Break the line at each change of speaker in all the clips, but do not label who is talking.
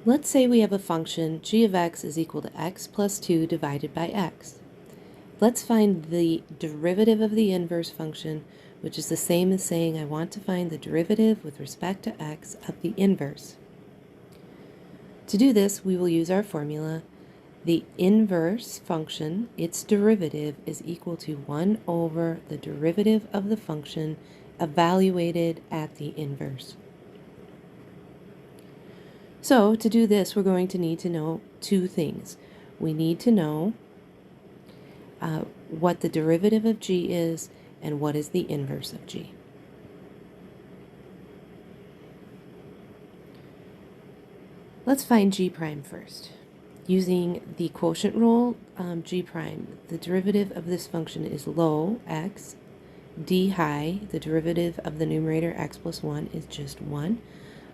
Let's say we have a function g of x is equal to x plus 2 divided by x. Let's find the derivative of the inverse function, which is the same as saying I want to find the derivative with respect to x of the inverse. To do this, we will use our formula. The inverse function, its derivative, is equal to 1 over the derivative of the function evaluated at the inverse. So to do this, we're going to need to know two things. We need to know what the derivative of g is and what is the inverse of g. Let's find g prime first. Using the quotient rule, g prime, the derivative of this function is low x, d high, the derivative of the numerator x plus 1 is just 1,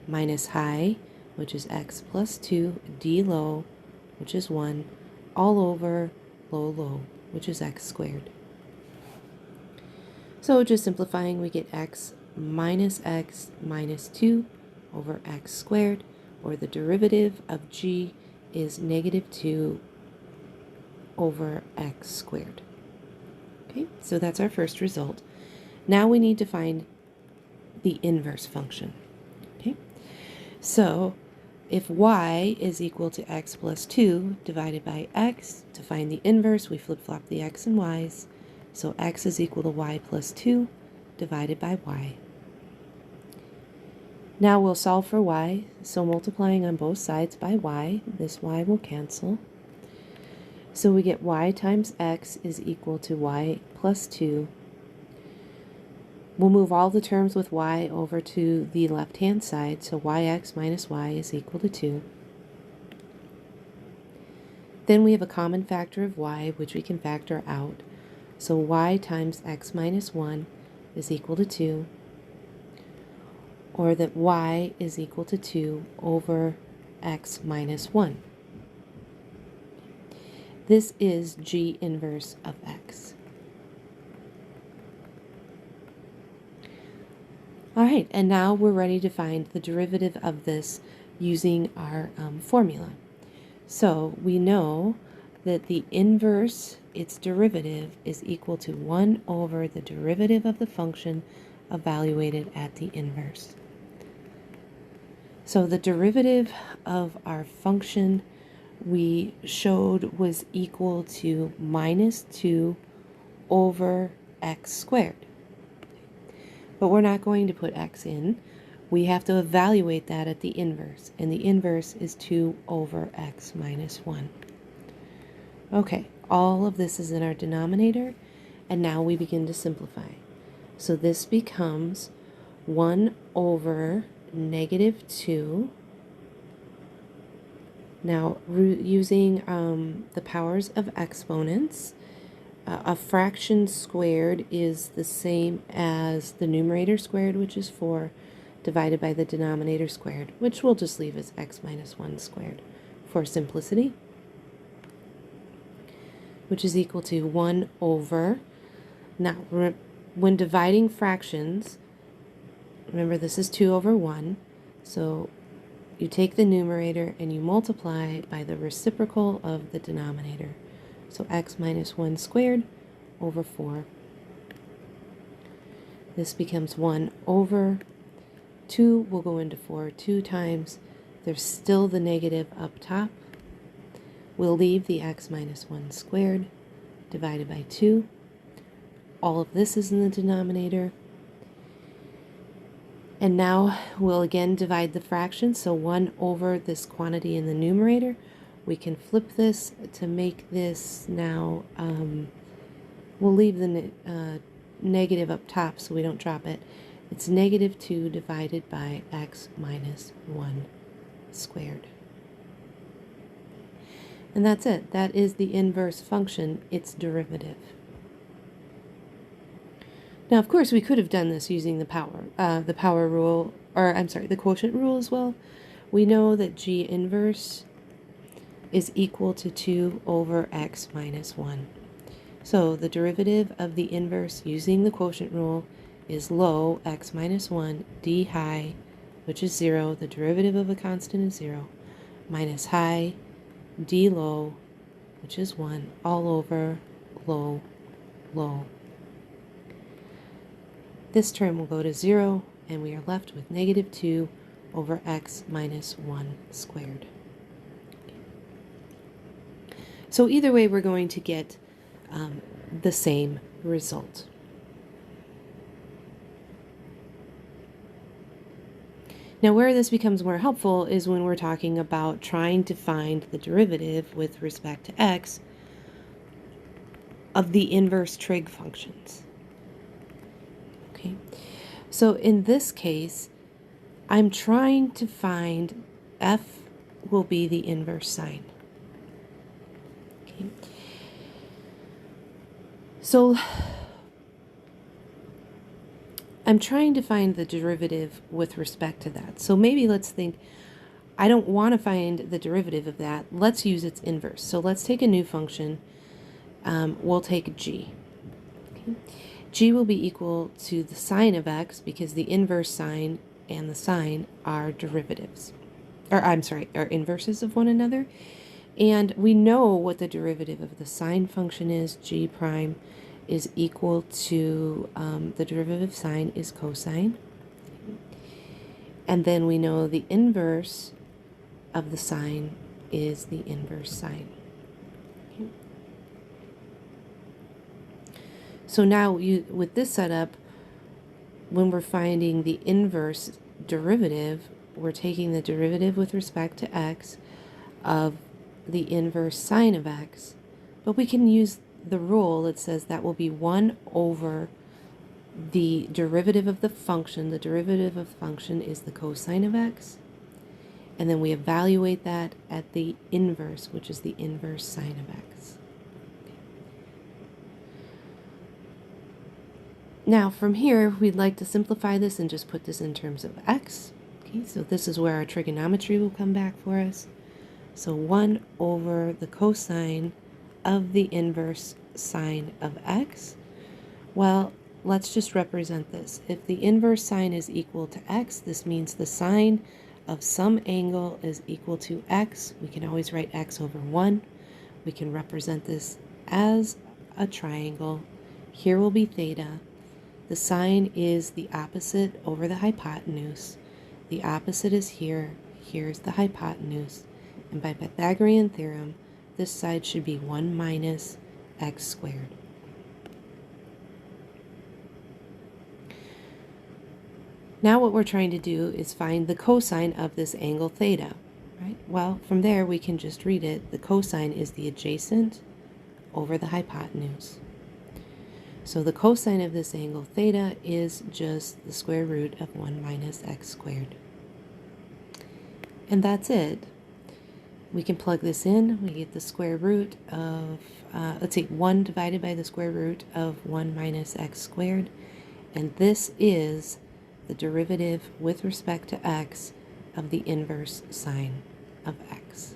minus high, which is x plus 2, d low, which is 1, all over low, which is x squared. So just simplifying, we get x minus 2 over x squared, or the derivative of g is negative 2 over x squared. Okay, so that's our first result. Now we need to find the inverse function. Okay, so if y is equal to x plus 2 divided by x, to find the inverse, we flip-flop the x and y's. So x is equal to y plus 2 divided by y. Now we'll solve for y, so multiplying on both sides by y, this y will cancel. So we get y times x is equal to y plus 2. We'll move all the terms with y over to the left-hand side, so yx minus y is equal to 2. Then we have a common factor of y, which we can factor out. So y times x minus 1 is equal to 2, or that y is equal to 2 over x minus 1. This is g inverse of x. All right, and now we're ready to find the derivative of this using our formula. So we know that the inverse, its derivative, is equal to 1 over the derivative of the function evaluated at the inverse. So the derivative of our function we showed was equal to minus 2 over x squared. But we're not going to put x in. We have to evaluate that at the inverse, and the inverse is 2 over x minus 1. Okay, all of this is in our denominator, and now we begin to simplify. So this becomes 1 over negative 2. Now, using the powers of exponents, a fraction squared is the same as the numerator squared, which is 4, divided by the denominator squared, which we'll just leave as x minus 1 squared for simplicity, which is equal to 1 over. Now, when dividing fractions, remember this is 2 over 1, so you take the numerator and you multiply by the reciprocal of the denominator. So x minus 1 squared over 4. This becomes 1 over 2 will go into 4 2 times. There's still the negative up top. We'll leave the x minus 1 squared divided by 2. All of this is in the denominator. And now we'll again divide the fraction, so 1 over this quantity in the numerator. We can flip this to make this now, we'll leave the negative up top so we don't drop it. It's negative 2 divided by x minus 1 squared. And that's it. That is the inverse function, its derivative. Now, of course, we could have done this using the power rule, or I'm sorry, the quotient rule as well. We know that g inverse is equal to 2 over x minus 1. So the derivative of the inverse using the quotient rule is low x minus 1 d high, which is 0. The derivative of a constant is 0, minus high d low, which is 1, all over low, low. This term will go to 0, and we are left with negative 2 over x minus 1 squared. So either way, we're going to get the same result. Now, where this becomes more helpful is when we're talking about trying to find the derivative with respect to x of the inverse trig functions. Okay, so in this case, I'm trying to find f will be the inverse sine. Okay, so I'm trying to find the derivative with respect to that. So maybe let's think, I don't want to find the derivative of that. Let's use its inverse. So let's take a new function. We'll take g. Okay. G will be equal to the sine of x because the inverse sine and the sine are derivatives. Or I'm sorry, are inverses of one another. And we know what the derivative of the sine function is. G prime is equal to, the derivative of sine is cosine. And then we know the inverse of the sine is the inverse sine. Okay. So now with this setup, when we're finding the inverse derivative, we're taking the derivative with respect to x of the inverse sine of x, but we can use the rule that says that will be 1 over the derivative of the function. The derivative of the function is the cosine of x, and then we evaluate that at the inverse, which is the inverse sine of x. Okay. Now from here, we'd like to simplify this and just put this in terms of x. Okay, so this is where our trigonometry will come back for us. So 1 over the cosine of the inverse sine of x. Well, let's just represent this. If the inverse sine is equal to x, this means the sine of some angle is equal to x. We can always write x over 1. We can represent this as a triangle. Here will be theta. The sine is the opposite over the hypotenuse. The opposite is here. Here's the hypotenuse. And by Pythagorean theorem, this side should be 1 minus x squared. Now what we're trying to do is find the cosine of this angle theta, right? Well, from there we can just read it. The cosine is the adjacent over the hypotenuse. So the cosine of this angle theta is just the square root of 1 minus x squared. And that's it. We can plug this in. We get the square root of, let's see, 1 divided by the square root of 1 minus x squared. And this is the derivative with respect to x of the inverse sine of x.